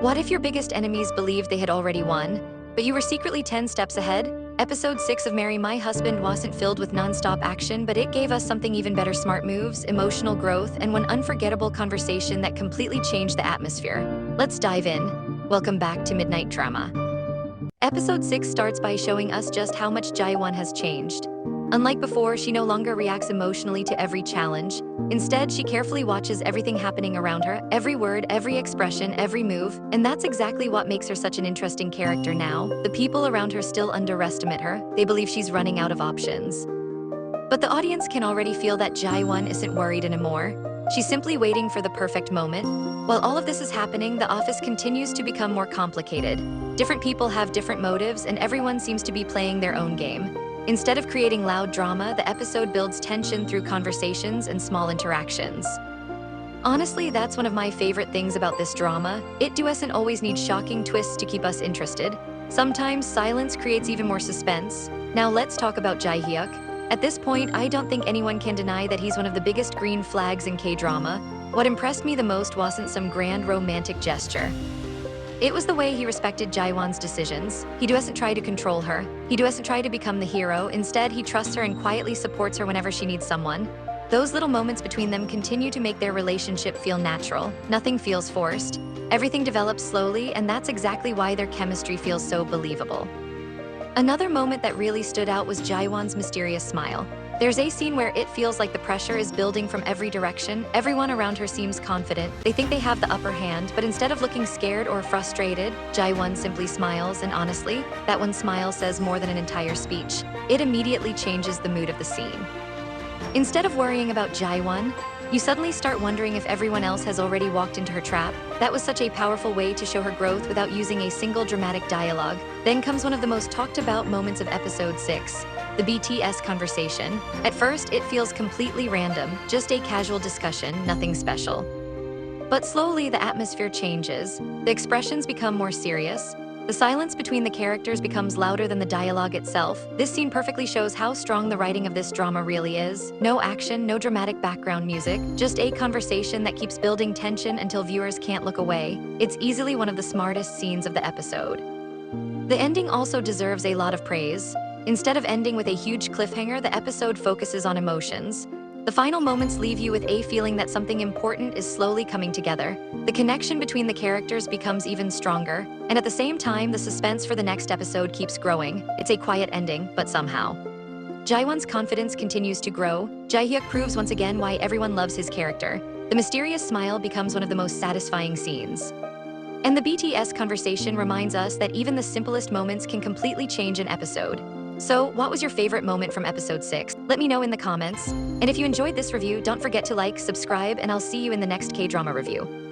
What if your biggest enemies believed they had already won, but you were secretly 10 steps ahead? Episode 6 of Marry My Husband wasn't filled with non-stop action, but it gave us something even better: smart moves, emotional growth, and one unforgettable conversation that completely changed the atmosphere. Let's dive in. Welcome back to Midnight Drama. Episode 6 starts by showing us just how much Ji-Hyuk has changed. Unlike before, she no longer reacts emotionally to every challenge. Instead, she carefully watches everything happening around her, every word, every expression, every move, and that's exactly what makes her such an interesting character now. The people around her still underestimate her. They believe she's running out of options. But the audience can already feel that Ji-Hyuk isn't worried anymore. She's simply waiting for the perfect moment. While all of this is happening, the office continues to become more complicated. Different people have different motives, and everyone seems to be playing their own game. Instead of creating loud drama, the episode builds tension through conversations and small interactions. Honestly, that's one of my favorite things about this drama. It doesn't always need shocking twists to keep us interested. Sometimes silence creates even more suspense. Now let's talk about Ji-Hyuk. At this point, I don't think anyone can deny that he's one of the biggest green flags in K-drama. What impressed me the most wasn't some grand romantic gesture. It was the way he respected Ji-Hyuk's decisions. He doesn't try to control her. He doesn't try to become the hero. Instead, he trusts her and quietly supports her whenever she needs someone. Those little moments between them continue to make their relationship feel natural. Nothing feels forced. Everything develops slowly, and that's exactly why their chemistry feels so believable. Another moment that really stood out was Ji-Hyuk's mysterious smile. There's a scene where it feels like the pressure is building from every direction. Everyone around her seems confident. They think they have the upper hand, but instead of looking scared or frustrated, Ji-Hyuk simply smiles, and honestly, that one smile says more than an entire speech. It immediately changes the mood of the scene. Instead of worrying about Ji-Hyuk, you suddenly start wondering if everyone else has already walked into her trap. That was such a powerful way to show her growth without using a single dramatic dialogue. Then comes one of the most talked about moments of episode 6. The BTS conversation. At first, it feels completely random, just a casual discussion, nothing special. But slowly, the atmosphere changes. The expressions become more serious. The silence between the characters becomes louder than the dialogue itself. This scene perfectly shows how strong the writing of this drama really is. No action, no dramatic background music, just a conversation that keeps building tension until viewers can't look away. It's easily one of the smartest scenes of the episode. The ending also deserves a lot of praise. Instead of ending with a huge cliffhanger, the episode focuses on emotions. The final moments leave you with a feeling that something important is slowly coming together. The connection between the characters becomes even stronger, and at the same time, the suspense for the next episode keeps growing. It's a quiet ending, but somehow. Ji-Hyuk's confidence continues to grow. Ji-Hyuk proves once again why everyone loves his character. The mysterious smile becomes one of the most satisfying scenes. And the BTS conversation reminds us that even the simplest moments can completely change an episode. So, what was your favorite moment from episode 6? Let me know in the comments. And if you enjoyed this review, don't forget to like, subscribe, and I'll see you in the next K-drama review.